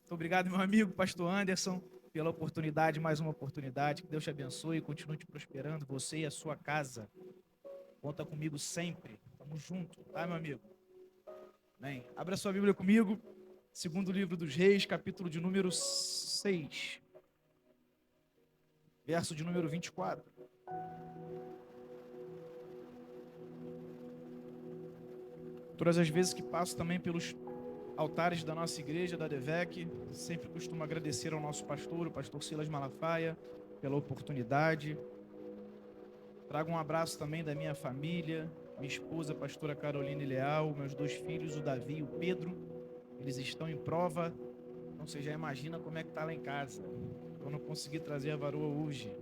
Muito obrigado, meu amigo, pastor Anderson, pela oportunidade, mais uma oportunidade. Que Deus te abençoe e continue te prosperando, você e a sua casa. Conta comigo sempre. Tamo junto, tá, meu amigo? Amém. Abra sua Bíblia comigo. Segundo livro dos Reis, capítulo de número 6, verso de número 24. Todas as vezes que passo também pelos altares da nossa igreja, da DEVEC, sempre costumo agradecer ao nosso pastor, o pastor Silas Malafaia, pela oportunidade. Trago um abraço também da minha família, minha esposa, a pastora Caroline Leal, meus dois filhos, o Davi e o Pedro. Eles estão em prova, então você já imagina como é que tá lá em casa. Eu não consegui trazer a varoa hoje.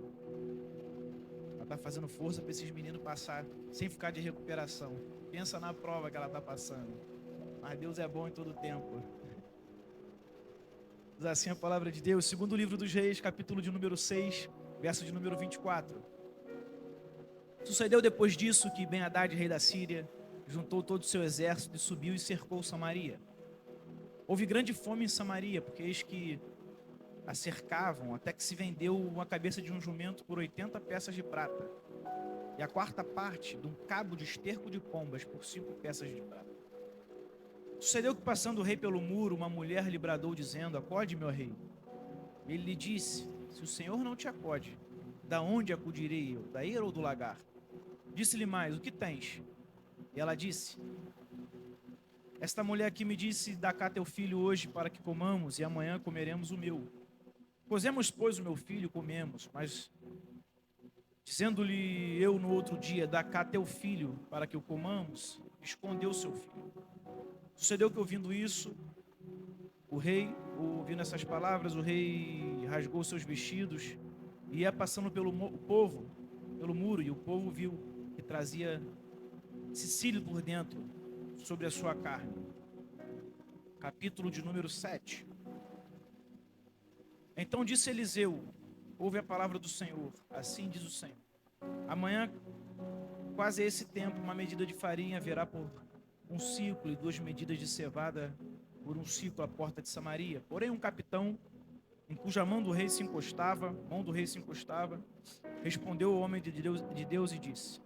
Ela tá fazendo força para esses meninos passar sem ficar de recuperação. Pensa na prova que ela tá passando. Mas Deus é bom em todo tempo. Diz assim a palavra de Deus, segundo livro dos Reis, capítulo de número 6, verso de número 24. Sucedeu depois disso que Ben-Hadad, rei da Síria, juntou todo o seu exército e subiu e cercou Samaria. Houve grande fome em Samaria, porque eis que a cercavam, até que se vendeu uma cabeça de um jumento por 80 peças de prata, e a quarta parte de um cabo de esterco de pombas por 5 peças de prata. Sucedeu que, passando o rei pelo muro, uma mulher lhe bradou, dizendo: Acode, meu rei. Ele lhe disse: Se o Senhor não te acode, da onde acudirei eu? Da eira ou do lagar? Disse-lhe mais: O que tens? E ela disse: Esta mulher aqui me disse: Dá cá teu filho hoje para que comamos, e amanhã comeremos o meu. Cozemos, pois, o meu filho, comemos. Mas, dizendo-lhe eu no outro dia: Dá cá teu filho para que o comamos, escondeu seu filho. Sucedeu que, ouvindo isso, o rei, ouvindo essas palavras, o rei rasgou seus vestidos e ia passando pelo povo, pelo muro, e o povo viu que trazia cecílio por dentro sobre a sua carne. Capítulo de número 7. Então disse Eliseu: Ouve a palavra do Senhor, assim diz o Senhor. Amanhã, quase a esse tempo, uma medida de farinha haverá por um ciclo e 2 medidas de cevada por um ciclo à porta de Samaria. Porém, um capitão, em cuja mão do rei se encostava, respondeu ao homem de Deus e disse: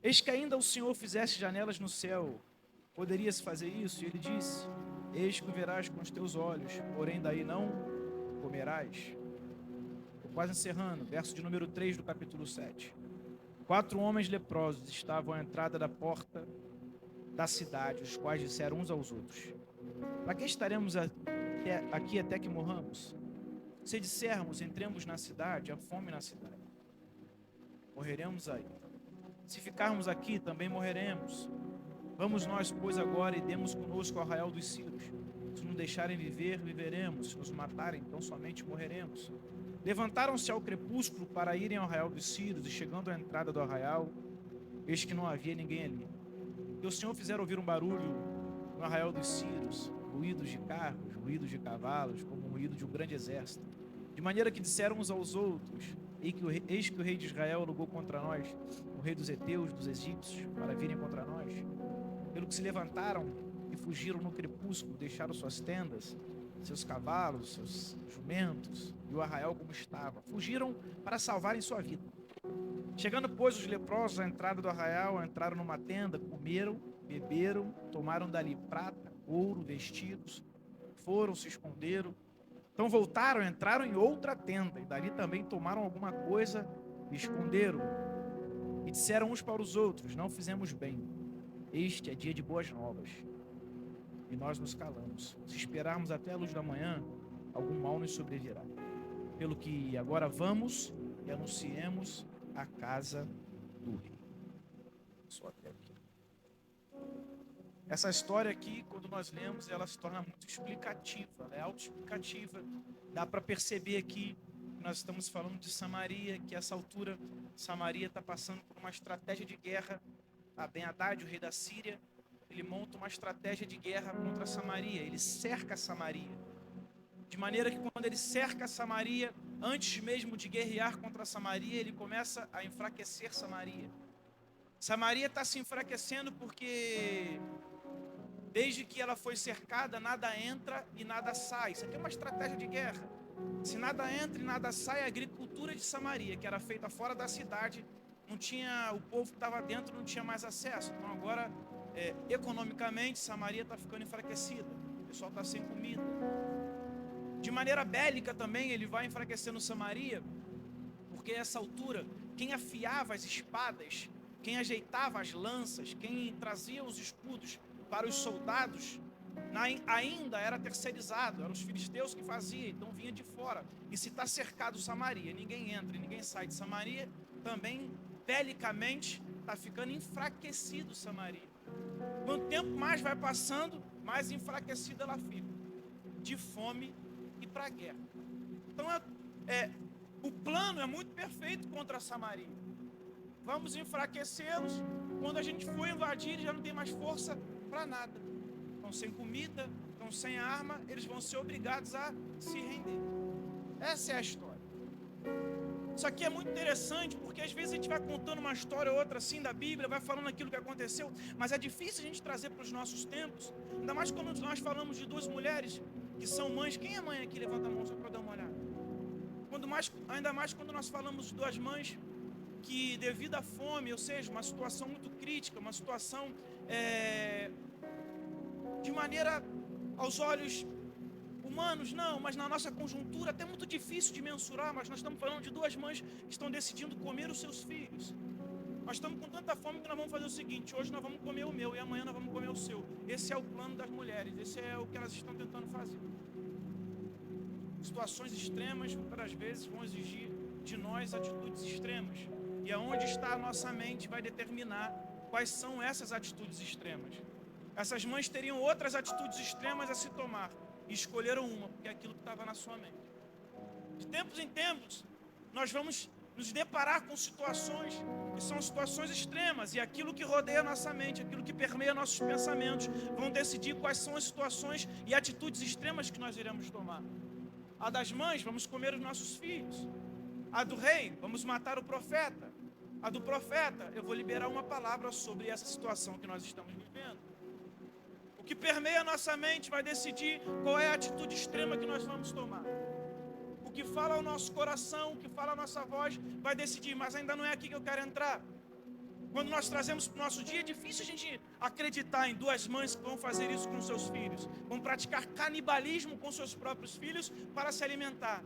Eis que ainda o Senhor fizesse janelas no céu, poderia-se fazer isso? E ele disse: Eis que o verás com os teus olhos, porém daí não comerás. Estou quase encerrando, verso de número 3 do capítulo 7. 4 homens leprosos estavam à entrada da porta da cidade, os quais disseram uns aos outros: Para que estaremos aqui até que morramos? Se dissermos: Entremos na cidade, há fome na cidade, morreremos aí. Se ficarmos aqui, também morreremos. Vamos nós, pois, agora e demos conosco ao arraial dos Círios. Se nos deixarem viver, viveremos. Se nos matarem, então somente morreremos. Levantaram-se ao crepúsculo para irem ao arraial dos Círios, e chegando à entrada do arraial, eis que não havia ninguém ali. E o Senhor fizera ouvir um barulho no arraial dos Círios, ruídos de carros, ruídos de cavalos, como o ruído de um grande exército. De maneira que disseram uns aos outros: Eis que o rei de Israel alugou contra nós, o rei dos heteus, dos egípcios, para virem contra nós. Pelo que se levantaram e fugiram no crepúsculo, deixaram suas tendas, seus cavalos, seus jumentos e o arraial como estava. Fugiram para salvarem sua vida. Chegando, pois, os leprosos à entrada do arraial, entraram numa tenda, comeram, beberam, tomaram dali prata, ouro, vestidos, foram, se esconderam. Então voltaram, entraram em outra tenda, e dali também tomaram alguma coisa e esconderam. E disseram uns para os outros: Não fizemos bem. Este é dia de boas novas. E nós nos calamos. Se esperarmos até a luz da manhã, algum mal nos sobrevirá. Pelo que agora vamos e anunciemos a casa do rei. Só até aqui. Essa história aqui, quando nós lemos, ela se torna muito explicativa, ela é autoexplicativa. Dá para perceber aqui que nós estamos falando de Samaria, que a essa altura Samaria está passando por uma estratégia de guerra. Ben-Hadad, o rei da Síria, ele monta uma estratégia de guerra contra Samaria, ele cerca Samaria. De maneira que quando ele cerca Samaria, antes mesmo de guerrear contra Samaria, ele começa a enfraquecer Samaria. Samaria está se enfraquecendo porque Desde que ela foi cercada, nada entra e nada sai. Isso aqui é uma estratégia de guerra. Se nada entra e nada sai, a agricultura de Samaria, que era feita fora da cidade, não tinha, o povo que estava dentro não tinha mais acesso. Então agora, economicamente, Samaria está ficando enfraquecida. O pessoal está sem comida. De maneira bélica também, ele vai enfraquecendo Samaria, porque a essa altura, quem afiava as espadas, quem ajeitava as lanças, quem trazia os escudos para os soldados, ainda era terceirizado, eram os filisteus que faziam, então vinha de fora. E se está cercado Samaria, ninguém entra e ninguém sai de Samaria, também belicamente está ficando enfraquecido Samaria. Quanto tempo mais vai passando, mais enfraquecida ela fica, de fome e para a guerra. Então o plano é muito perfeito contra Samaria. Vamos enfraquecê-los. Quando a gente for invadir, já não tem mais força para nada. Estão sem comida, estão sem arma, eles vão ser obrigados a se render. Essa é a história. Isso aqui é muito interessante, porque às vezes a gente vai contando uma história ou outra assim da Bíblia, vai falando aquilo que aconteceu, mas é difícil a gente trazer para os nossos tempos, ainda mais quando nós falamos de duas mulheres que são mães. Quem é mãe aqui? Levanta a mão só para dar uma olhada. Ainda mais quando nós falamos de duas mães que, devido à fome, ou seja, uma situação muito crítica, uma situação de maneira aos olhos humanos, não, mas na nossa conjuntura até muito difícil de mensurar, mas nós estamos falando de duas mães que estão decidindo comer os seus filhos. Nós estamos com tanta fome que nós vamos fazer o seguinte: hoje nós vamos comer o meu e amanhã nós vamos comer o seu. Esse é o plano das mulheres, esse é o que elas estão tentando fazer. Situações extremas, muitas vezes, vão exigir de nós atitudes extremas. E aonde está a nossa mente vai determinar quais são essas atitudes extremas. Essas mães teriam outras atitudes extremas a se tomar, e escolheram uma, porque é aquilo que estava na sua mente. De tempos em tempos, nós vamos nos deparar com situações que são situações extremas, e aquilo que rodeia a nossa mente, aquilo que permeia nossos pensamentos, vão decidir quais são as situações e atitudes extremas que nós iremos tomar. A das mães, vamos comer os nossos filhos. A do rei, vamos matar o profeta. A do profeta, eu vou liberar uma palavra sobre essa situação que nós estamos vivendo. O que permeia a nossa mente vai decidir qual é a atitude extrema que nós vamos tomar. O que fala ao nosso coração, o que fala a nossa voz, vai decidir, mas ainda não é aqui que eu quero entrar. Quando nós trazemos para o nosso dia, é difícil a gente acreditar em duas mães que vão fazer isso com seus filhos, vão praticar canibalismo com seus próprios filhos para se alimentar.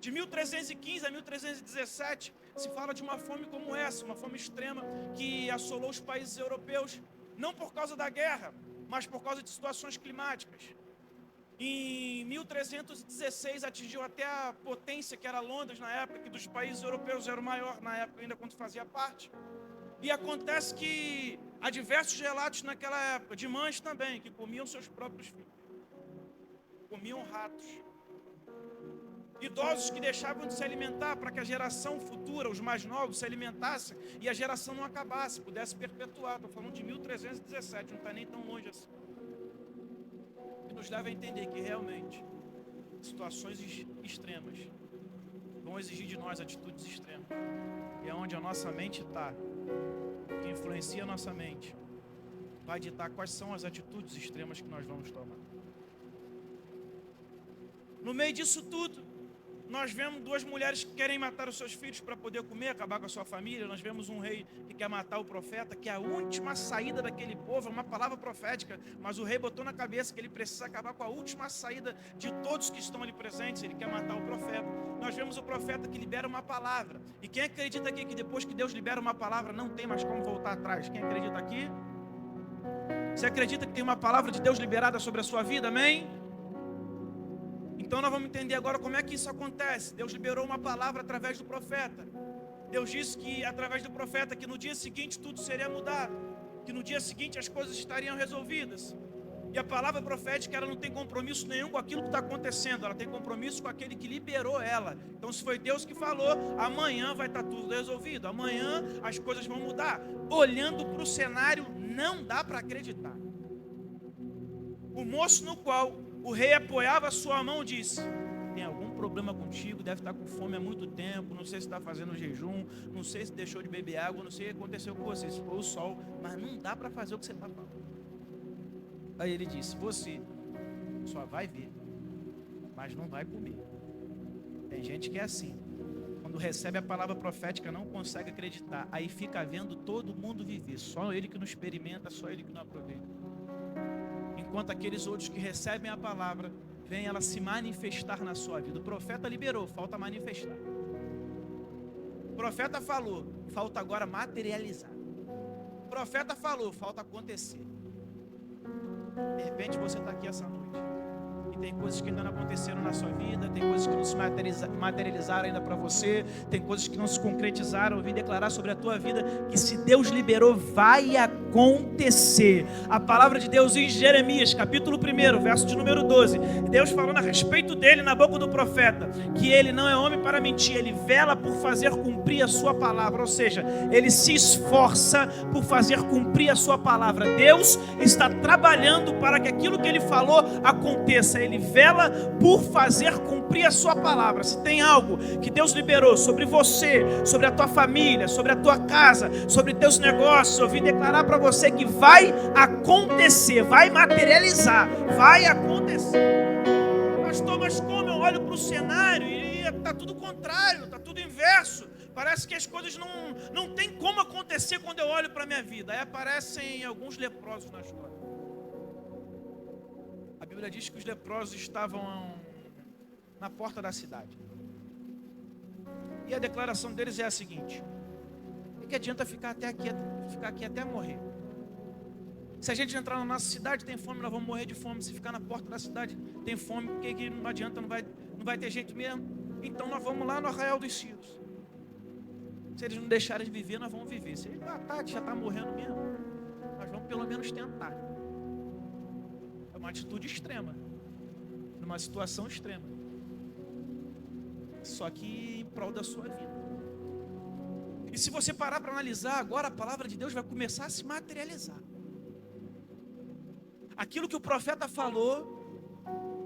De 1315 a 1317, se fala de uma fome como essa, uma fome extrema que assolou os países europeus, não por causa da guerra, mas por causa de situações climáticas. Em 1316 atingiu até a potência que era Londres na época, que dos países europeus era o maior na época, ainda quando fazia parte. E acontece que há diversos relatos naquela época, de mães também, que comiam seus próprios filhos. Comiam ratos. Idosos que deixavam de se alimentar para que a geração futura, os mais novos, se alimentassem e a geração não acabasse, pudesse perpetuar. Estou falando de 1317, não está nem tão longe assim. Que nos leva a entender que realmente situações extremas vão exigir de nós atitudes extremas. E é onde a nossa mente está, que influencia a nossa mente, vai ditar quais são as atitudes extremas que nós vamos tomar. No meio disso tudo, nós vemos duas mulheres que querem matar os seus filhos para poder comer, acabar com a sua família. Nós vemos um rei que quer matar o profeta, que é a última saída daquele povo, é uma palavra profética, mas o rei botou na cabeça que ele precisa acabar com a última saída de todos que estão ali presentes. Ele quer matar o profeta. Nós vemos o profeta que libera uma palavra. E quem acredita aqui que depois que Deus libera uma palavra, não tem mais como voltar atrás? Quem acredita aqui? Você acredita que tem uma palavra de Deus liberada sobre a sua vida? Amém? Então nós vamos entender agora como é que isso acontece. Deus liberou uma palavra através do profeta. Deus disse que através do profeta que no dia seguinte tudo seria mudado, que no dia seguinte as coisas estariam resolvidas. E a palavra profética, ela não tem compromisso nenhum com aquilo que está acontecendo, ela tem compromisso com aquele que liberou ela. Então se foi Deus que falou, amanhã vai estar tudo resolvido, amanhã as coisas vão mudar. Olhando para o cenário, não dá para acreditar. O moço no qual o rei apoiava a sua mão disse: tem algum problema contigo, deve estar com fome há muito tempo, não sei se está fazendo jejum, não sei se deixou de beber água, não sei o que aconteceu com você, se foi o sol, mas não dá para fazer o que você está falando. Aí ele disse: você só vai ver, mas não vai comer. Tem gente que é assim. Quando recebe a palavra profética, não consegue acreditar. Aí fica vendo todo mundo viver. Só ele que não experimenta, só ele que não aproveita. Enquanto aqueles outros que recebem a palavra, vem ela se manifestar na sua vida. O profeta liberou, falta manifestar. O profeta falou, falta agora materializar. O profeta falou, falta acontecer. De repente você está aqui essa noite e tem coisas que ainda não aconteceram na sua vida, tem coisas que não se materializaram ainda para você, tem coisas que não se concretizaram. Eu vim declarar sobre a tua vida que se Deus liberou, vai acontecer. A palavra de Deus em Jeremias, capítulo 1, verso de número 12, Deus falando a respeito dele na boca do profeta, que ele não é homem para mentir, ele vela por fazer cumprir a sua palavra, ou seja, ele se esforça por fazer cumprir a sua palavra. Deus está trabalhando para que aquilo que ele falou aconteça. Ele vela por fazer cumprir a sua palavra. Se tem algo que Deus liberou sobre você, sobre a tua família, sobre a tua casa, sobre teus negócios, eu vim declarar para você que vai acontecer, vai materializar, vai acontecer. Pastor, mas como eu olho para o cenário e está tudo contrário, está tudo inverso, parece que as coisas não tem como acontecer quando eu olho para a minha vida. Aí aparecem alguns leprosos na história. A Bíblia diz que os leprosos estavam na porta da cidade. E a declaração deles é a seguinte: o que adianta ficar aqui até morrer? Se a gente entrar na nossa cidade, tem fome, nós vamos morrer de fome. Se ficar na porta da cidade, tem fome, porque não adianta, não vai ter jeito mesmo. Então nós vamos lá no Arraial dos Círios. Se eles não deixarem de viver, nós vamos viver. Se ele já está morrendo mesmo, nós vamos pelo menos tentar. É uma atitude extrema, numa situação extrema, só que em prol da sua vida. E se você parar para analisar, agora a palavra de Deus vai começar a se materializar. Aquilo que o profeta falou,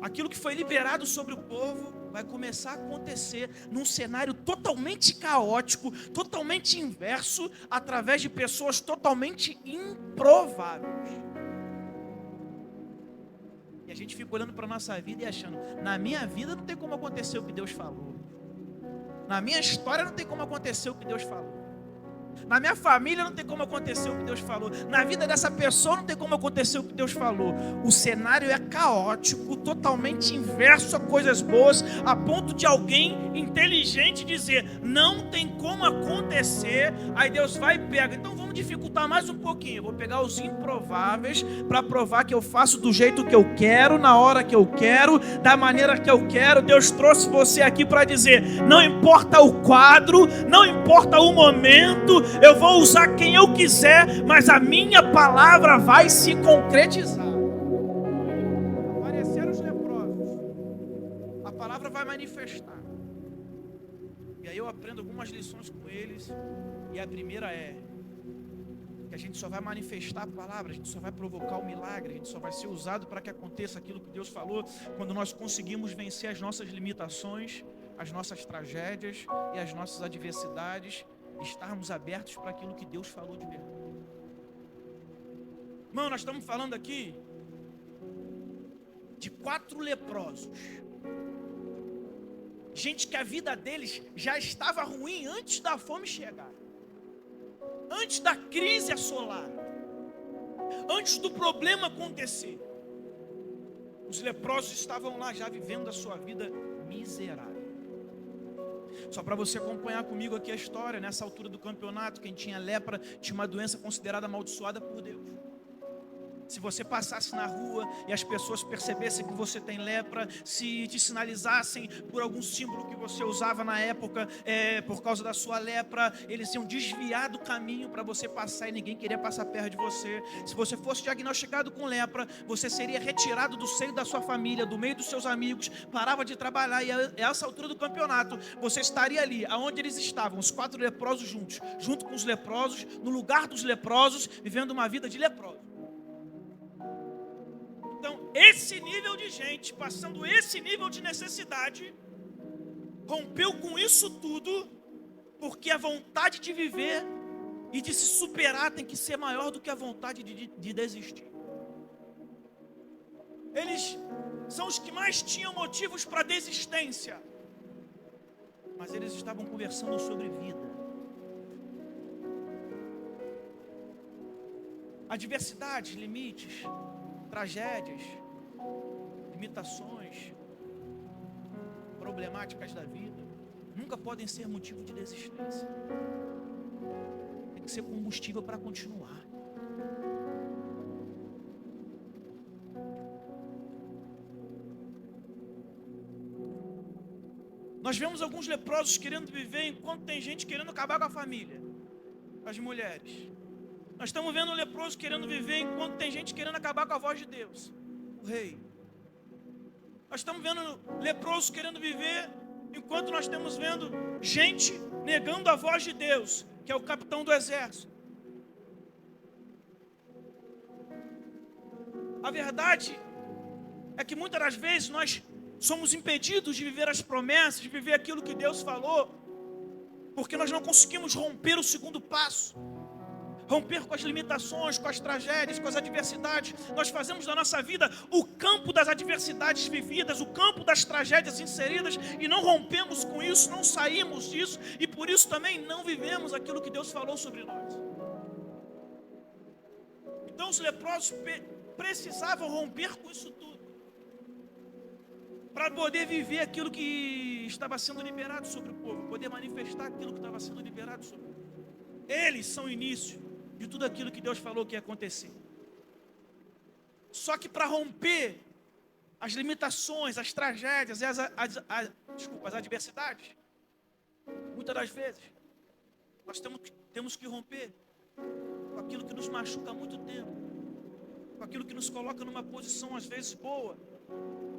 aquilo que foi liberado sobre o povo, vai começar a acontecer num cenário totalmente caótico, totalmente inverso, através de pessoas totalmente improváveis. E a gente fica olhando para a nossa vida e achando: na minha vida não tem como acontecer o que Deus falou, na minha história não tem como acontecer o que Deus falou, na minha família não tem como acontecer o que Deus falou, na vida dessa pessoa não tem como acontecer o que Deus falou. O cenário é caótico, totalmente inverso a coisas boas, a ponto de alguém inteligente dizer: não tem como acontecer. Aí Deus vai e pega: então vamos dificultar mais um pouquinho, eu vou pegar os improváveis para provar que eu faço do jeito que eu quero, na hora que eu quero, da maneira que eu quero. Deus trouxe você aqui para dizer: não importa o quadro, não importa o momento, eu vou usar quem eu quiser, mas a minha palavra vai se concretizar. Apareceram os leprosos, a palavra vai manifestar. E aí eu aprendo algumas lições com eles. E a primeira é que a gente só vai manifestar a palavra, a gente só vai provocar o milagre, a gente só vai ser usado para que aconteça aquilo que Deus falou, quando nós conseguimos vencer as nossas limitações, as nossas tragédias e as nossas adversidades, estarmos abertos para aquilo que Deus falou de verdade. Irmão, nós estamos falando aqui de 4 leprosos, gente que a vida deles já estava ruim antes da fome chegar, antes da crise assolar, antes do problema acontecer. Os leprosos estavam lá já vivendo a sua vida miserável. Só para você acompanhar comigo aqui a história, nessa altura do campeonato, quem tinha lepra tinha uma doença considerada amaldiçoada por Deus. Se você passasse na rua e as pessoas percebessem que você tem lepra, se te sinalizassem por algum símbolo que você usava na época, por causa da sua lepra, eles iam desviar do caminho para você passar e ninguém queria passar perto de você. Se você fosse diagnosticado com lepra, você seria retirado do seio da sua família, do meio dos seus amigos, parava de trabalhar, e a essa altura do campeonato, você estaria ali, aonde eles estavam, os 4 leprosos juntos, junto com os leprosos, no lugar dos leprosos, vivendo uma vida de leproso. Então, esse nível de gente, passando esse nível de necessidade, rompeu com isso tudo, porque a vontade de viver e de se superar tem que ser maior do que a vontade de desistir. Eles são os que mais tinham motivos para desistência. Mas eles estavam conversando sobre vida. Adversidades, limites, tragédias, limitações, problemáticas da vida nunca podem ser motivo de desistência. Tem que ser combustível para continuar. Nós vemos alguns leprosos querendo viver enquanto tem gente querendo acabar com a família, as mulheres. Nós estamos vendo um leproso querendo viver enquanto tem gente querendo acabar com a voz de Deus, o rei. Nós estamos vendo leprosos querendo viver enquanto nós estamos vendo gente negando a voz de Deus, que é o capitão do exército. A verdade é que muitas das vezes nós somos impedidos de viver as promessas, de viver aquilo que Deus falou, porque nós não conseguimos romper o segundo passo. Romper com as limitações, com as tragédias, com as adversidades. Nós fazemos da nossa vida o campo das adversidades vividas, o campo das tragédias inseridas, e não rompemos com isso, não saímos disso, e por isso também não vivemos aquilo que Deus falou sobre nós. Então os leprosos precisavam romper com isso tudo, para poder viver aquilo que estava sendo liberado sobre o povo, poder manifestar aquilo que estava sendo liberado sobre o povo. Eles são o início de tudo aquilo que Deus falou que ia acontecer. Só que para romper as limitações, as tragédias e as adversidades, muitas das vezes, nós temos que romper com aquilo que nos machuca há muito tempo, com aquilo que nos coloca numa posição às vezes boa,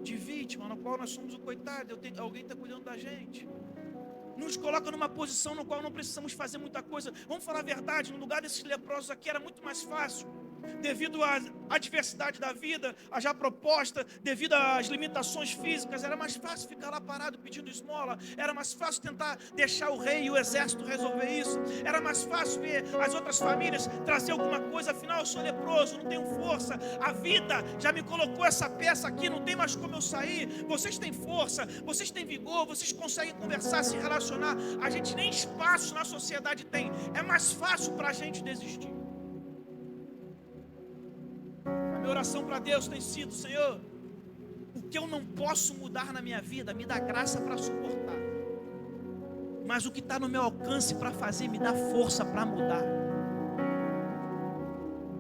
de vítima, no qual nós somos o coitado, alguém está cuidando da gente. Nos coloca numa posição no qual não precisamos fazer muita coisa. Vamos falar a verdade, no lugar desses leprosos aqui era muito mais fácil, devido à adversidade da vida, a já proposta, devido às limitações físicas, era mais fácil ficar lá parado pedindo esmola, era mais fácil tentar deixar o rei e o exército resolver isso, era mais fácil ver as outras famílias trazer alguma coisa, afinal eu sou leproso, não tenho força, a vida já me colocou essa peça aqui, não tem mais como eu sair, vocês têm força, vocês têm vigor, vocês conseguem conversar, se relacionar, a gente nem espaço na sociedade tem, é mais fácil para a gente desistir. Minha oração para Deus tem sido: Senhor, o que eu não posso mudar na minha vida, me dá graça para suportar, mas o que está no meu alcance para fazer, me dá força para mudar.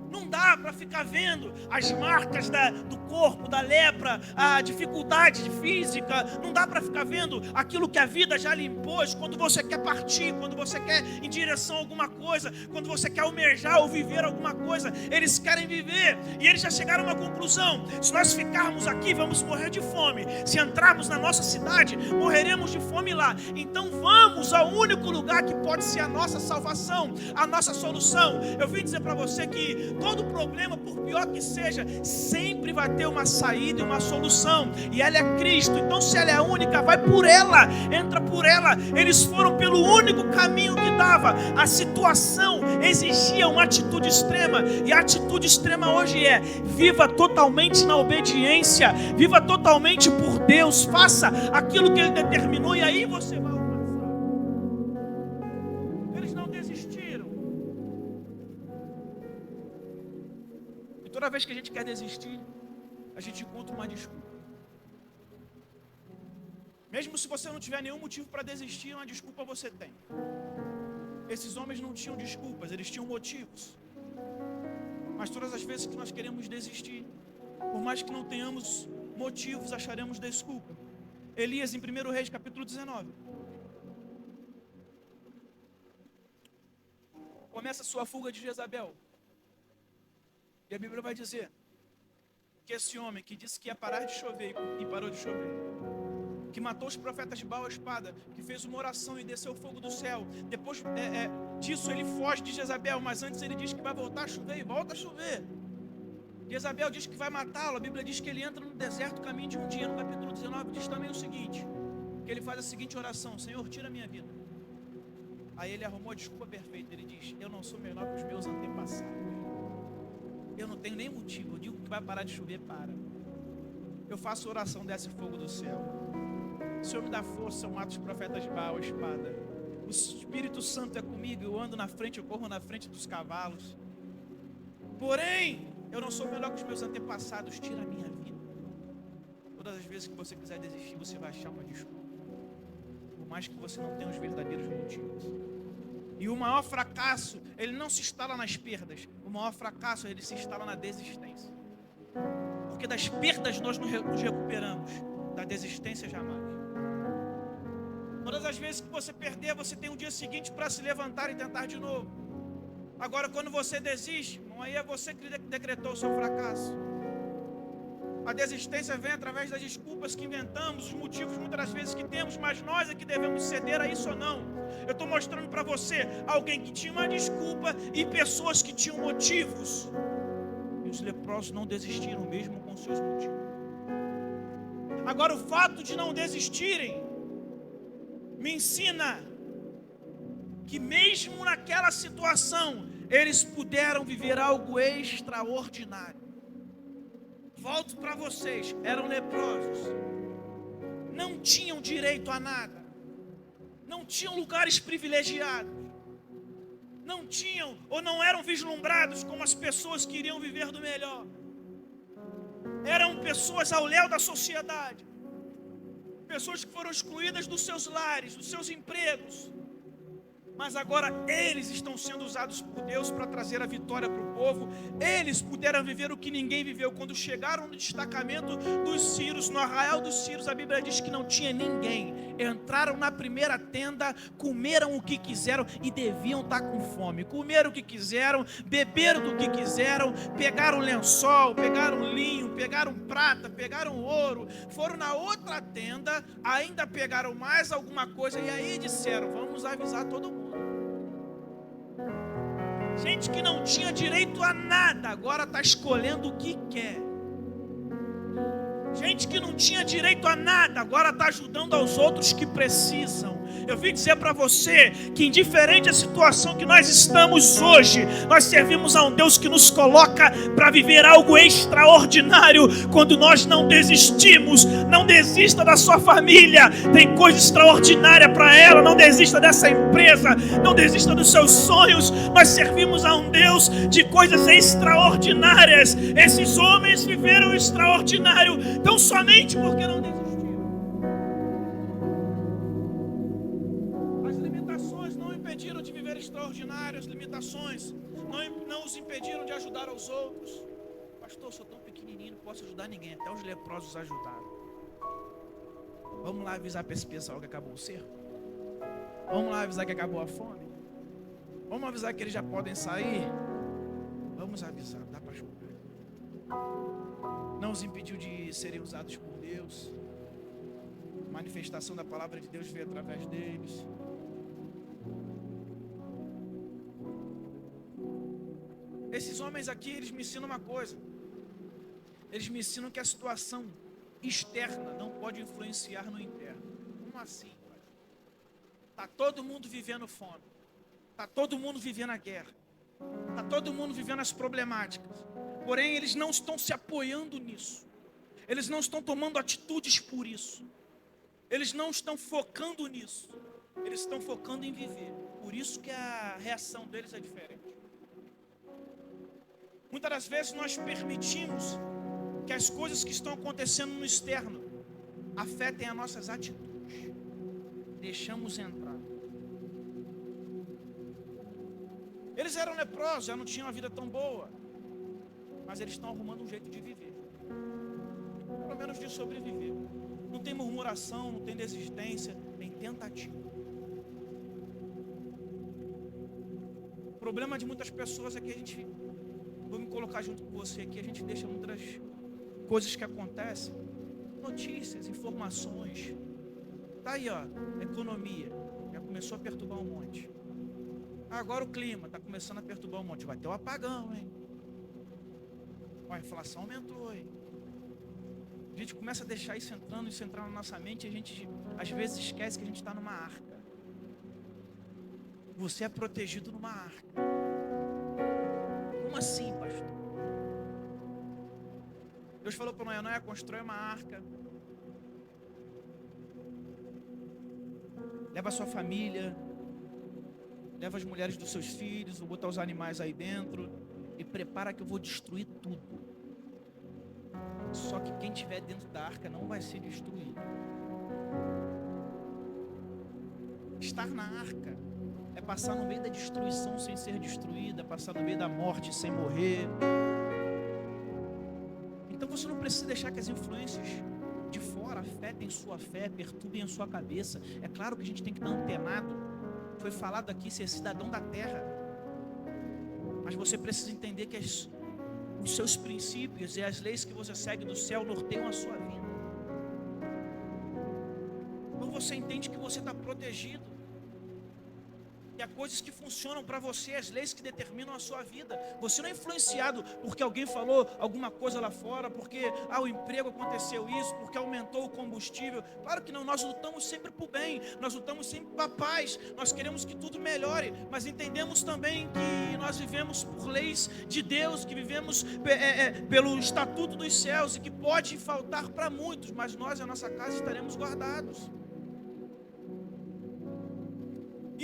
Não dá para ficar vendo as marcas do corpo, da lepra, a dificuldade física. Não dá para ficar vendo aquilo que a vida já lhe impôs. Quando você quer partir, quando você quer em direção a alguma coisa, quando você quer almejar ou viver alguma coisa, eles querem viver. E eles já chegaram a uma conclusão: se nós ficarmos aqui, vamos morrer de fome. Se entrarmos na nossa cidade, morreremos de fome lá. Então vamos ao único lugar que pode ser a nossa salvação, a nossa solução. Eu vim dizer para você que todo problema, por pior que seja, sempre vai ter uma saída e uma solução, e ela é Cristo. Então se ela é a única, vai por ela, entra por ela. Eles foram pelo único caminho que dava. A situação exigia uma atitude extrema, e a atitude extrema hoje é: viva totalmente na obediência, viva totalmente por Deus, faça aquilo que Ele determinou, e aí você vai alcançar. Eles não desistiram. Toda vez que a gente quer desistir, a gente encontra uma desculpa. Mesmo se você não tiver nenhum motivo para desistir, uma desculpa você tem. Esses homens não tinham desculpas, eles tinham motivos. Mas todas as vezes que nós queremos desistir, por mais que não tenhamos motivos, acharemos desculpa. Elias, em 1 Reis, capítulo 19. Começa a sua fuga de Jezabel. E a Bíblia vai dizer que esse homem que disse que ia parar de chover e parou de chover, que matou os profetas de Baal à espada, que fez uma oração e desceu o fogo do céu, depois disso ele foge de Jezabel, mas antes ele diz que vai voltar a chover e volta a chover. Jezabel diz que vai matá-lo, a Bíblia diz que ele entra no deserto caminho de um dia. No capítulo 19 diz também o seguinte, que ele faz a seguinte oração: Senhor, tira a minha vida. Aí ele arrumou a desculpa perfeita, ele diz: eu não sou menor que os meus antepassados, eu não tenho nem motivo, eu digo que vai parar de chover, para. eu faço oração, desce fogo do céu. O Senhor me dá força, eu mato os profetas de Baal, a espada. O Espírito Santo é comigo, eu ando na frente, eu corro na frente dos cavalos. Porém, eu não sou melhor que os meus antepassados, tira a minha vida. Todas as vezes que você quiser desistir, você vai achar uma desculpa. Por mais que você não tenha os verdadeiros motivos. E o maior fracasso, ele não se instala nas perdas. O maior fracasso, ele se instala na desistência. Porque das perdas nós nos recuperamos, da desistência jamais. Todas as vezes que você perder, você tem um dia seguinte para se levantar e tentar de novo. Agora, quando você desiste, aí é você que decretou o seu fracasso. A desistência vem através das desculpas que inventamos, os motivos muitas das vezes que temos, mas nós é que devemos ceder a isso ou não. Eu estou mostrando para você alguém que tinha uma desculpa e pessoas que tinham motivos. E os leprosos não desistiram mesmo com seus motivos. Agora, o fato de não desistirem me ensina que mesmo naquela situação eles puderam viver algo extraordinário. Volto para vocês, eram leprosos, não tinham direito a nada, não tinham lugares privilegiados, não tinham ou não eram vislumbrados como as pessoas que iriam viver do melhor. Eram pessoas ao léu da sociedade, pessoas que foram excluídas dos seus lares, dos seus empregos. Mas agora eles estão sendo usados por Deus para trazer a vitória para o povo. Eles puderam viver o que ninguém viveu. Quando chegaram no destacamento dos Círios, no arraial dos Círios, a Bíblia diz que não tinha ninguém. Entraram na primeira tenda, comeram o que quiseram e deviam estar com fome. Comeram o que quiseram, beberam do que quiseram, pegaram lençol, pegaram linho, pegaram prata, pegaram ouro. Foram na outra tenda, ainda pegaram mais alguma coisa e aí disseram: vamos avisar todo mundo. Gente que não tinha direito a nada, agora está escolhendo o que quer. Gente que não tinha direito a nada, agora está ajudando aos outros que precisam. Eu vim dizer para você que, indiferente à situação que nós estamos hoje, nós servimos a um Deus que nos coloca para viver algo extraordinário quando nós não desistimos. Não desista da sua família, tem coisa extraordinária para ela. Não desista dessa empresa, não desista dos seus sonhos. Nós servimos a um Deus de coisas extraordinárias. Esses homens viveram o extraordinário tão somente porque não desistiram. Impediram de viver extraordinário, as limitações não os impediram de ajudar aos outros. Pastor, eu sou tão pequenininho, não posso ajudar ninguém, até os leprosos ajudaram. Vamos lá avisar para esse pessoal que acabou o cerco? Vamos lá avisar que acabou a fome? Vamos avisar que eles já podem sair? Vamos avisar, dá para ajudar. Não os impediu de serem usados por Deus. A manifestação da palavra de Deus veio através deles. Esses homens aqui, eles me ensinam uma coisa. Eles me ensinam que a situação externa não pode influenciar no interno. Como assim? Está todo mundo vivendo fome. Está todo mundo vivendo a guerra. Está todo mundo vivendo as problemáticas. Porém, eles não estão se apoiando nisso. Eles não estão tomando atitudes por isso. Eles não estão focando nisso. Eles estão focando em viver. Por isso que a reação deles é diferente. Muitas das vezes nós permitimos que as coisas que estão acontecendo no externo afetem as nossas atitudes. Deixamos entrar. Eles eram leprosos, já não tinham uma vida tão boa, mas eles estão arrumando um jeito de viver. Pelo menos de sobreviver. Não tem murmuração, não tem desistência, tem tentativa. O problema de muitas pessoas é que a gente... Vou me colocar junto com você aqui. A gente deixa muitas coisas que acontecem, notícias, informações. Tá aí, ó, economia. Já começou a perturbar um monte. Agora o clima está começando a perturbar um monte. Vai ter um apagão, hein? A inflação aumentou, hein? A gente começa a deixar isso entrar na nossa mente. E a gente, às vezes, esquece que a gente está numa arca. Você é protegido numa arca. Como assim, pastor? Deus falou para Noé: Noé, constrói uma arca. Leva a sua família, leva as mulheres dos seus filhos, vou botar os animais aí dentro e prepara que eu vou destruir tudo. Só que quem estiver dentro da arca não vai ser destruído. Estar na arca é passar no meio da destruição sem ser destruída, é passar no meio da morte sem morrer. Então você não precisa deixar que as influências de fora afetem sua fé, perturbem a sua cabeça. É claro que a gente tem que estar antenado. Foi falado aqui ser cidadão da terra, mas você precisa entender que os seus princípios e as leis que você segue do céu norteiam a sua vida. Então você entende que você está protegido. E há coisas que funcionam para você, as leis que determinam a sua vida. Você não é influenciado porque alguém falou alguma coisa lá fora, porque o emprego aconteceu isso, porque aumentou o combustível. Claro que não, nós lutamos sempre por bem, nós lutamos sempre para a paz, nós queremos que tudo melhore, mas entendemos também que nós vivemos por leis de Deus, que vivemos pelo estatuto dos céus, e que pode faltar para muitos, mas nós e a nossa casa estaremos guardados.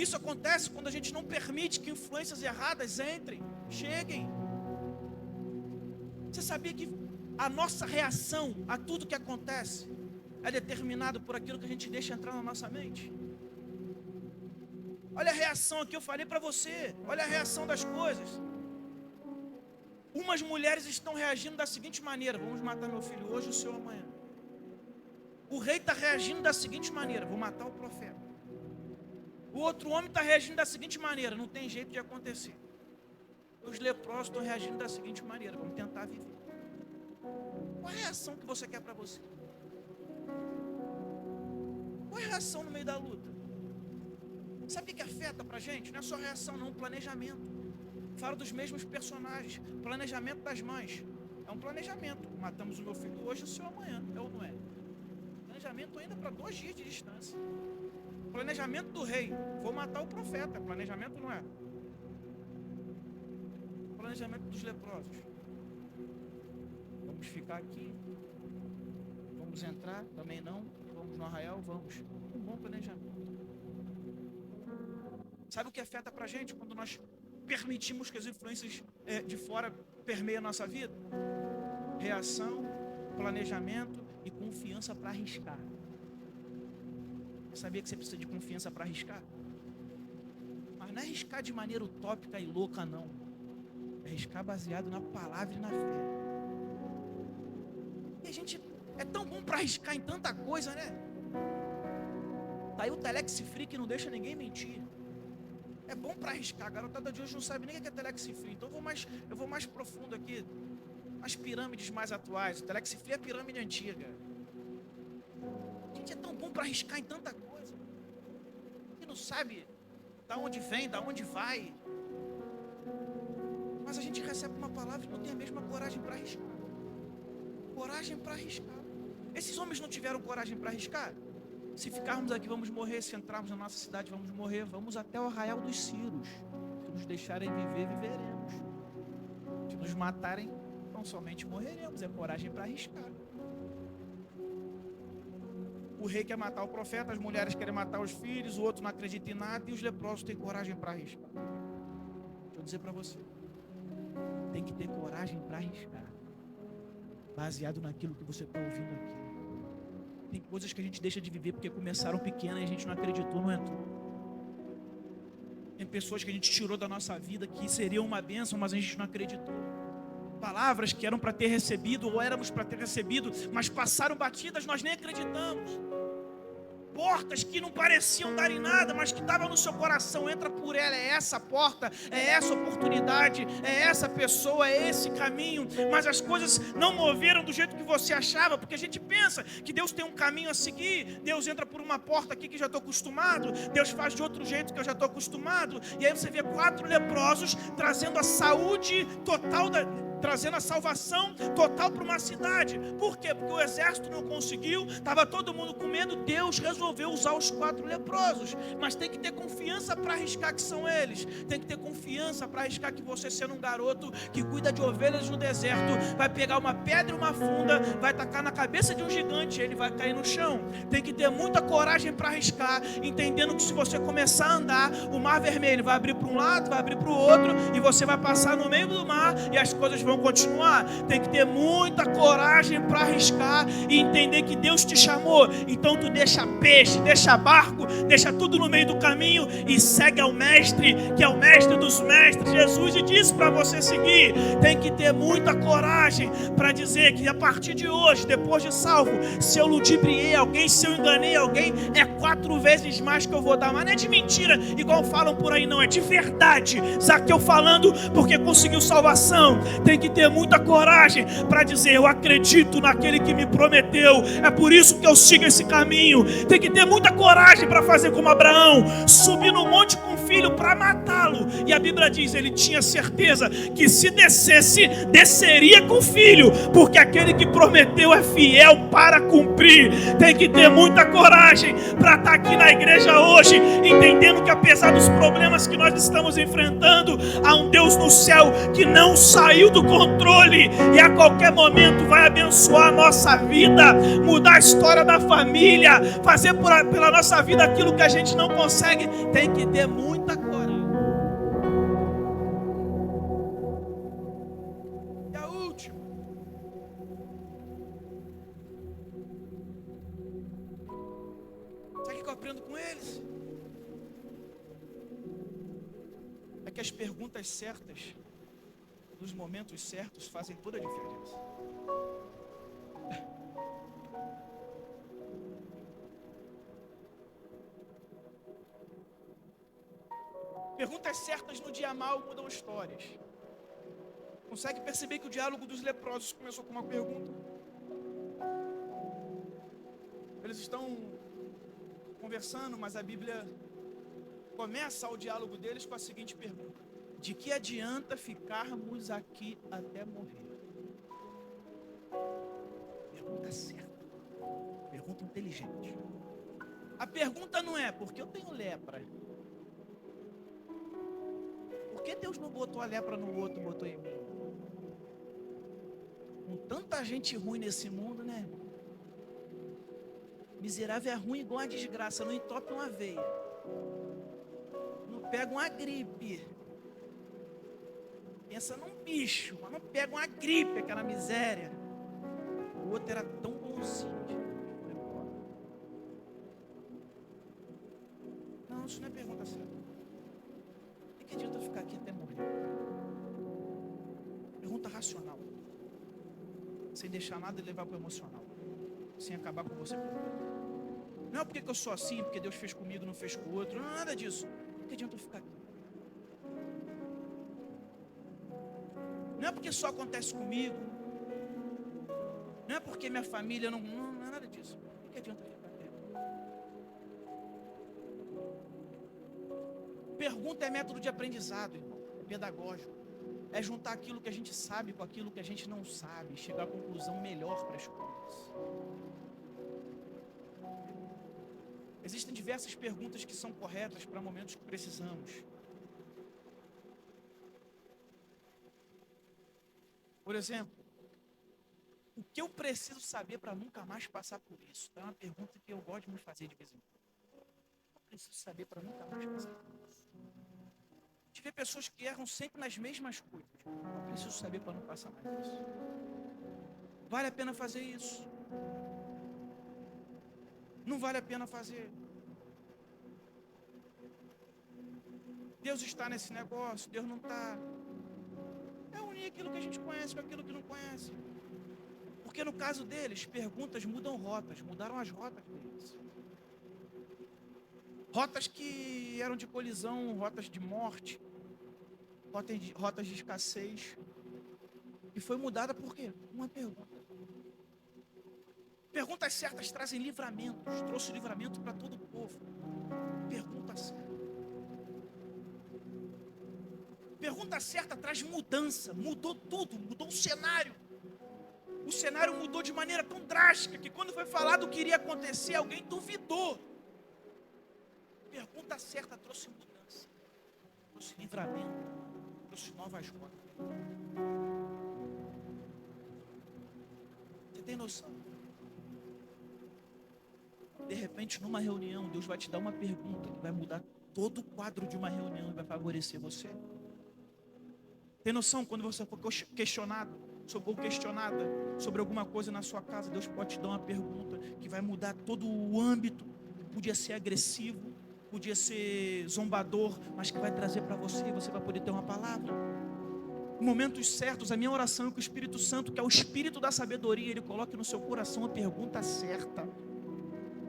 Isso acontece quando a gente não permite que influências erradas entrem, cheguem. Você sabia que a nossa reação a tudo que acontece é determinado por aquilo que a gente deixa entrar na nossa mente? Olha a reação aqui, eu falei para você. Olha a reação das coisas. Umas mulheres estão reagindo da seguinte maneira: vamos matar meu filho hoje e o seu amanhã. O rei está reagindo da seguinte maneira: vou matar o profeta. O outro homem está reagindo da seguinte maneira: não tem jeito de acontecer. Os leprosos estão reagindo da seguinte maneira: vamos tentar viver. Qual é a reação que você quer para você? Qual é a reação no meio da luta? Sabe o que afeta para a gente? Não é só reação não, planejamento. Falo dos mesmos personagens. Planejamento das mães. É um planejamento. Matamos o meu filho hoje e o seu amanhã. É ou não é? Planejamento ainda para 2 dias de distância. Planejamento do rei: vou matar o profeta. Planejamento não é? Planejamento dos leprosos: vamos ficar aqui, vamos entrar, também não, vamos no arraial, vamos. Um bom planejamento. Sabe o que afeta pra gente quando nós permitimos que as influências de fora permeiem a nossa vida? Reação, planejamento e confiança para arriscar. Sabia que você precisa de confiança para arriscar? Mas não é arriscar de maneira utópica e louca, não. É arriscar baseado na palavra e na fé. E a gente é tão bom para arriscar em tanta coisa, né? Tá aí o Telex Free que não deixa ninguém mentir. É bom para arriscar. A garotada de hoje não sabe nem o que é Telex Free. Então eu vou mais profundo aqui. As pirâmides mais atuais. O Telex Free é a pirâmide antiga. É tão bom para arriscar em tanta coisa. E não sabe da onde vem, da onde vai. Mas a gente recebe uma palavra e não tem a mesma coragem para arriscar. Coragem para arriscar. Esses homens não tiveram coragem para arriscar? Se ficarmos aqui vamos morrer, se entrarmos na nossa cidade vamos morrer. Vamos até o arraial dos Círios. Se nos deixarem viver, viveremos. Se nos matarem, então somente morreremos. É coragem para arriscar. O rei quer matar o profeta, as mulheres querem matar os filhos, o outro não acredita em nada e os leprosos têm coragem para arriscar. Deixa eu dizer para você: tem que ter coragem para arriscar, baseado naquilo que você está ouvindo aqui. Tem coisas que a gente deixa de viver porque começaram pequenas e a gente não acreditou, não entrou. Tem pessoas que a gente tirou da nossa vida que seriam uma bênção, mas a gente não acreditou. Palavras que eram para ter recebido ou éramos para ter recebido, mas passaram batidas, nós nem acreditamos. Portas que não pareciam dar em nada, mas que estavam no seu coração: entra por ela, é essa porta, é essa oportunidade, é essa pessoa, é esse caminho. Mas as coisas não moveram do jeito que você achava, porque a gente pensa que Deus tem um caminho a seguir. Deus entra por uma porta aqui que já estou acostumado, Deus faz de outro jeito que eu já estou acostumado. E aí você vê 4 leprosos trazendo a saúde total trazendo a salvação total para uma cidade. Por quê? Porque o exército não conseguiu, estava todo mundo com medo. Deus resolveu usar os 4 leprosos, mas tem que ter confiança para arriscar que são eles. Tem que ter confiança para arriscar que você, sendo um garoto que cuida de ovelhas no deserto, vai pegar uma pedra e uma funda, vai tacar na cabeça de um gigante e ele vai cair no chão. Tem que ter muita coragem para arriscar, entendendo que se você começar a andar, o mar vermelho vai abrir para um lado, vai abrir para o outro, e você vai passar no meio do mar e as coisas vão continuar. Tem que ter muita coragem para arriscar e entender que Deus te chamou. Então tu deixa peixe, deixa barco, deixa tudo no meio do caminho e segue ao mestre, que é o mestre dos mestres, Jesus, e diz para você seguir. Tem que ter muita coragem para dizer que a partir de hoje, depois de salvo, se eu ludibriei alguém, se eu enganei alguém, é 4 vezes mais que eu vou dar. Mas não é de mentira, igual falam por aí, não, é de verdade. Zaqueu falando porque conseguiu salvação. Tem que ter muita coragem para dizer: eu acredito naquele que me prometeu, é por isso que eu sigo esse caminho. Tem que ter muita coragem para fazer como Abraão, subir no monte com o filho para matá-lo, e a Bíblia diz, ele tinha certeza que se descesse, desceria com o filho, porque aquele que prometeu é fiel para cumprir. Tem que ter muita coragem para estar aqui na igreja hoje, entendendo que apesar dos problemas que nós estamos enfrentando, há um Deus no céu que não saiu do controle, e a qualquer momento vai abençoar a nossa vida, mudar a história da família, fazer pela nossa vida aquilo que a gente não consegue. Tem que ter muita coragem. E a última, sabe o que eu aprendo com eles? É que as perguntas certas, nos momentos certos, fazem toda a diferença. Perguntas certas no dia mal mudam histórias. Consegue perceber que o diálogo dos leprosos começou com uma pergunta? Eles estão conversando, mas a Bíblia começa o diálogo deles com a seguinte pergunta: de que adianta ficarmos aqui até morrer? Pergunta certa, pergunta inteligente. A pergunta não é: por que eu tenho lepra? Por que Deus não botou a lepra no outro, botou em mim? Com tanta gente ruim nesse mundo, né? Miserável é ruim igual a desgraça, não entope uma veia, não pega uma gripe. Pensa num bicho, mas não pega uma gripe, aquela miséria. O outro era tão bonzinho. Não, isso não é pergunta certa. O que adianta eu ficar aqui até morrer? Pergunta racional. Sem deixar nada levar para o emocional. Sem acabar com você por dentro. Não é porque eu sou assim, porque Deus fez comigo, não fez com o outro. Não é nada disso. O que adianta eu ficar aqui? Não é porque só acontece comigo. Não é porque minha família não é nada disso. O que adianta eu ficar aqui? Pergunta é método de aprendizado, irmão. É pedagógico. É juntar aquilo que a gente sabe com aquilo que a gente não sabe. Chegar à conclusão melhor para as coisas. Existem diversas perguntas que são corretas para momentos que precisamos. Por exemplo, o que eu preciso saber para nunca mais passar por isso? É uma pergunta que eu gosto de me fazer de vez em quando. Eu preciso saber para nunca mais passar por isso. Tive pessoas que erram sempre nas mesmas coisas. Eu preciso saber para não passar mais isso. Vale a pena fazer isso? Não vale a pena fazer. Deus está nesse negócio, Deus não está. É unir aquilo que a gente conhece com aquilo que não conhece. Porque no caso deles, perguntas mudam rotas, mudaram as rotas deles. Rotas que eram de colisão, rotas de morte, rotas de escassez. E foi mudada por quê? Uma pergunta. Perguntas certas trazem livramentos. Trouxe livramento para todo o povo. Pergunta certa. Pergunta certa traz mudança, mudou tudo, mudou o cenário. O cenário mudou de maneira tão drástica que quando foi falado o que iria acontecer, alguém duvidou. Pergunta certa trouxe mudança, trouxe livramento, trouxe novas rotas. Você tem noção? De repente, numa reunião, Deus vai te dar uma pergunta que vai mudar todo o quadro de uma reunião e vai favorecer você. Tem noção? Quando você for questionado ou questionada sobre alguma coisa na sua casa, Deus pode te dar uma pergunta que vai mudar todo o âmbito. Podia ser agressivo, podia ser zombador, mas que vai trazer para você e você vai poder ter uma palavra. Em momentos certos, a minha oração é que o Espírito Santo, que é o Espírito da sabedoria, ele coloque no seu coração a pergunta certa.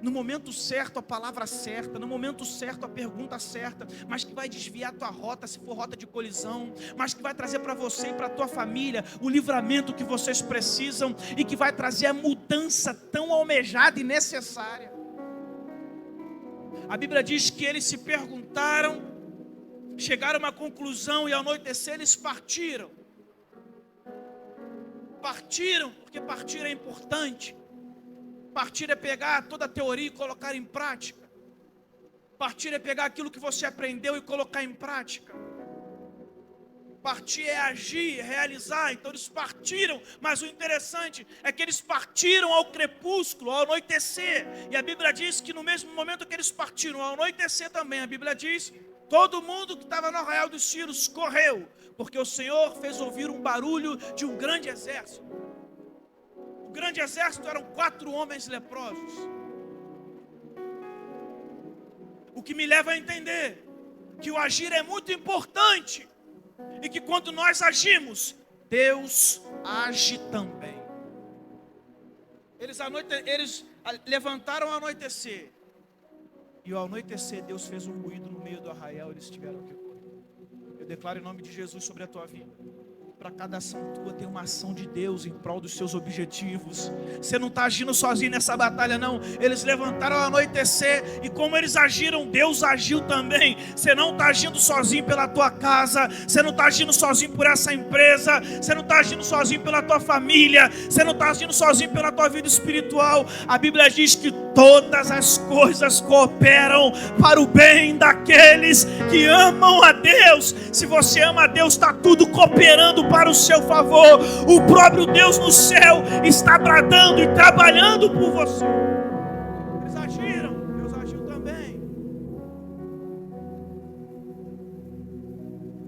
No momento certo, a palavra certa. No momento certo, a pergunta certa. Mas que vai desviar a tua rota, se for rota de colisão. Mas que vai trazer para você e para a tua família o livramento que vocês precisam. E que vai trazer a mudança tão almejada e necessária. A Bíblia diz que eles se perguntaram, chegaram a uma conclusão e ao anoitecer eles partiram. Partiram, porque partir é importante. Partir é pegar toda a teoria e colocar em prática. Partir é pegar aquilo que você aprendeu e colocar em prática. Partir é agir, é realizar. Então eles partiram, mas o interessante é que eles partiram ao crepúsculo, ao anoitecer. E a Bíblia diz que no mesmo momento que eles partiram, ao anoitecer também, a Bíblia diz, todo mundo que estava no arraial dos Sírios correu, porque o Senhor fez ouvir um barulho de um grande exército. O grande exército eram 4 homens leprosos. O que me leva a entender que o agir é muito importante e que quando nós agimos, Deus age também. Eles levantaram ao anoitecer e ao anoitecer Deus fez um ruído no meio do arraial, eles tiveram que correr. Eu declaro em nome de Jesus sobre a tua vida. Para cada ação tua tem uma ação de Deus em prol dos seus objetivos. Você não está agindo sozinho nessa batalha não. Eles levantaram ao anoitecer e como eles agiram, Deus agiu também. Você não está agindo sozinho pela tua casa. Você não está agindo sozinho por essa empresa. Você não está agindo sozinho pela tua família. Você não está agindo sozinho pela tua vida espiritual. A Bíblia diz que todas as coisas cooperam para o bem daqueles que amam a Deus. Se você ama a Deus, está tudo cooperando para o seu favor. O próprio Deus no céu está bradando e trabalhando por você. Eles agiram, Deus agiu também.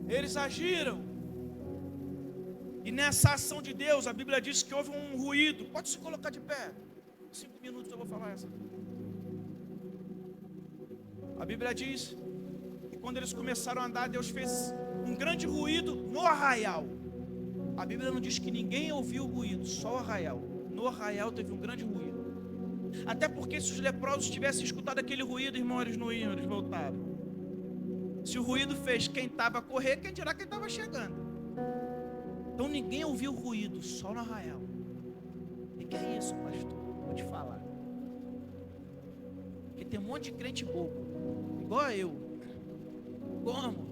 Eles agiram. E nessa ação de Deus, a Bíblia diz que houve um ruído. Pode se colocar de pé. 5 minutos eu vou falar essa. A Bíblia diz que quando eles começaram a andar, Deus fez um grande ruído no arraial. A Bíblia não diz que ninguém ouviu o ruído, só o arraial. No arraial teve um grande ruído. Até porque se os leprosos tivessem escutado aquele ruído, irmão, eles não iam, eles voltavam. Se o ruído fez quem estava a correr, quem dirá quem estava chegando. Então ninguém ouviu o ruído, só no arraial. O que é isso, pastor? Vou te falar. Porque tem um monte de crente bobo, igual eu. Como?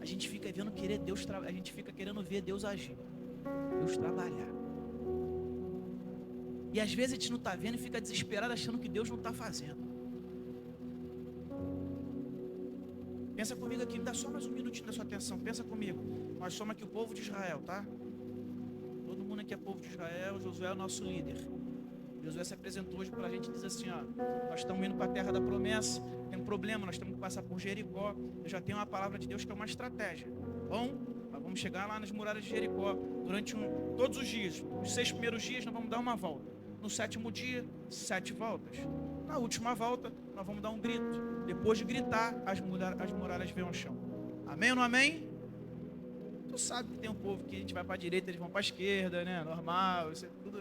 A gente fica vendo querer Deus, a gente fica querendo ver Deus agir, Deus trabalhar. E às vezes a gente não está vendo e fica desesperado achando que Deus não está fazendo. Pensa comigo aqui, me dá só mais um minutinho da sua atenção. Pensa comigo. Nós somos aqui o povo de Israel, tá? Todo mundo aqui é povo de Israel. Josué é o nosso líder. Josué se apresentou hoje para a gente e diz assim, ó, nós estamos indo para a terra da promessa, tem um problema, nós temos que passar por Jericó. Eu já tenho uma palavra de Deus que é uma estratégia. Bom, nós vamos chegar lá nas muralhas de Jericó durante todos os dias. Os 6 primeiros dias nós vamos dar uma volta. No 7º dia, 7 voltas. Na última volta, nós vamos dar um grito. Depois de gritar, as muralhas vêm ao chão. Amém ou não amém? Tu sabe que tem um povo que a gente vai para a direita, eles vão para a esquerda, né? Normal, isso é tudo...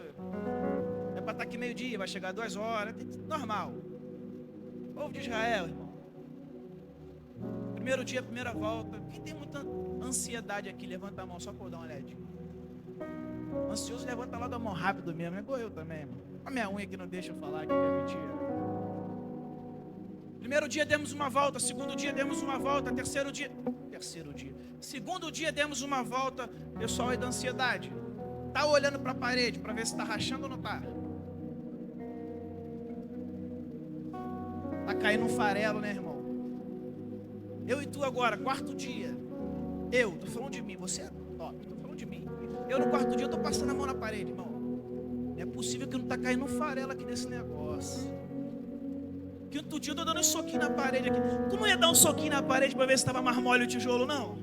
É para estar aqui meio-dia, vai chegar 2 horas, normal. Povo de Israel, irmão. Primeiro dia, primeira volta. Quem tem muita ansiedade aqui, levanta a mão só para eu dar uma olhadinha. Ansioso, levanta logo a mão rápido mesmo. É igual eu também, irmão. A minha unha que não deixa eu falar, que é mentira. Primeiro dia demos uma volta, segundo dia demos uma volta, terceiro dia terceiro dia. Segundo dia, demos uma volta, pessoal aí da ansiedade. Tá olhando para a parede para ver se está rachando ou não tá? Tá caindo um farelo, né, irmão? Eu e tu agora, quarto dia. Tô falando de mim, você é top, tô falando de mim. Eu no quarto dia, eu tô passando a mão na parede, irmão. Não é possível que não tá caindo um farelo aqui nesse negócio. Quinto dia eu tô dando um soquinho na parede aqui. Tu não ia dar um soquinho na parede para ver se estava mais mole o tijolo, não?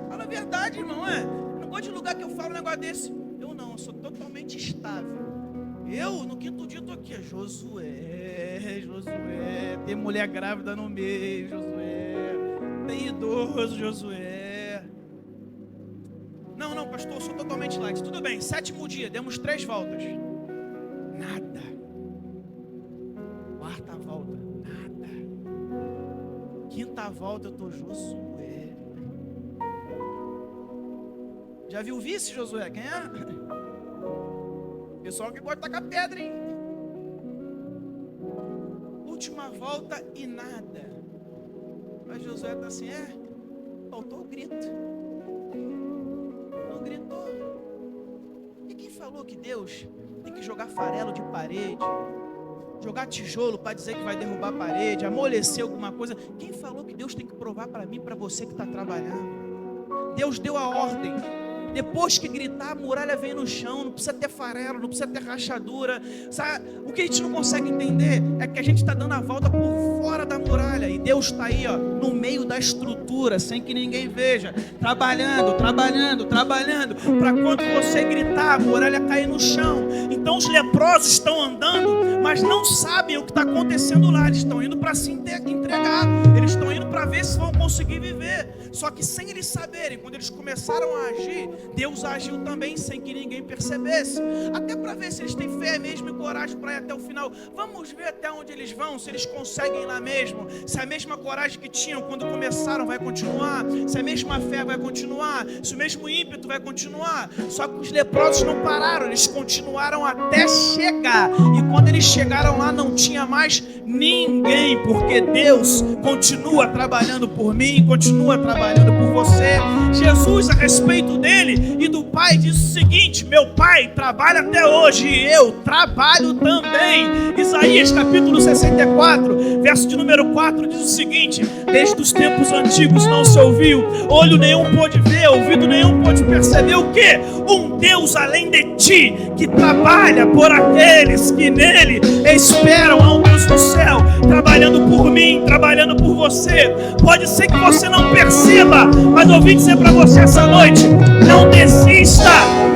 Fala a verdade, irmão, Eu não gosto de lugar que eu falo um negócio desse. Eu não, eu sou totalmente estável. Eu, no quinto dia, eu tô aqui. Josué, tem mulher grávida no meio, Josué. Tem idoso, Josué. Não, pastor, eu sou totalmente light. Tudo bem, sétimo dia, demos 3 voltas. Nada. Quarta volta, nada. Quinta volta, eu tô Josué. Já viu o vice, Josué? Quem é? Pessoal que gosta de tacar pedra, hein? Última volta e nada. Mas Josué está assim, faltou o grito. Não gritou. E quem falou que Deus tem que jogar farelo de parede, jogar tijolo para dizer que vai derrubar a parede, amolecer alguma coisa? Quem falou que Deus tem que provar para mim, para você que está trabalhando? Deus deu a ordem. Depois que gritar, a muralha vem no chão. Não precisa ter farelo, não precisa ter rachadura. Sabe? O que a gente não consegue entender é que a gente está dando a volta por fora da muralha. E Deus está aí, no meio da estrutura, sem que ninguém veja. Trabalhando. Para quando você gritar, a muralha cair no chão. Então os leprosos estão andando, mas não sabem o que está acontecendo lá. Eles estão indo para se entregar. Eles estão indo para ver se vão conseguir viver. Só que sem eles saberem, quando eles começaram a agir, Deus agiu também sem que ninguém percebesse. Até para ver se eles têm fé mesmo e coragem para ir até o final. Vamos ver até onde eles vão, se eles conseguem ir lá mesmo. Se a mesma coragem que tinham quando começaram vai continuar. Se a mesma fé vai continuar. Se o mesmo ímpeto vai continuar. Só que os leprosos não pararam, eles continuaram até chegar. E quando eles chegaram lá não tinha mais ninguém. Porque Deus continua trabalhando por mim, continua trabalhando por você. Jesus, a respeito dele e do Pai, diz o seguinte: meu Pai trabalha até hoje e eu trabalho também. Isaías capítulo 64, verso de número 4 diz o seguinte: desde os tempos antigos não se ouviu, olho nenhum pôde ver, ouvido nenhum pôde perceber o quê? Um Deus além de ti, que trabalha por aqueles que nele esperam. Há um Deus no céu, trabalhando por mim, trabalhando por você. Pode ser que você não perceba, mas eu vim dizer para você essa noite: não desista,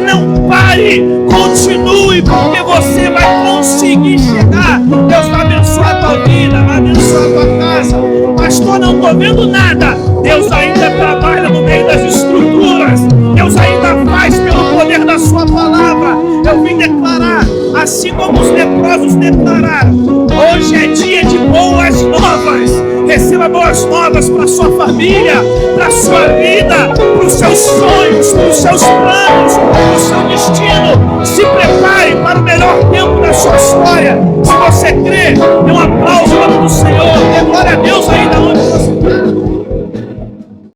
não pare, continue, porque você vai conseguir chegar. Deus vai abençoar a tua vida, vai abençoar a tua casa. Pastor, não estou vendo nada. Deus ainda trabalha no meio das estruturas. Deus ainda faz pelo poder da sua palavra. Eu vim declarar, assim como os leprosos declararam: hoje é dia de boas novas. Receba boas novas para sua família, para sua vida, para os seus sonhos, para os seus planos, para o seu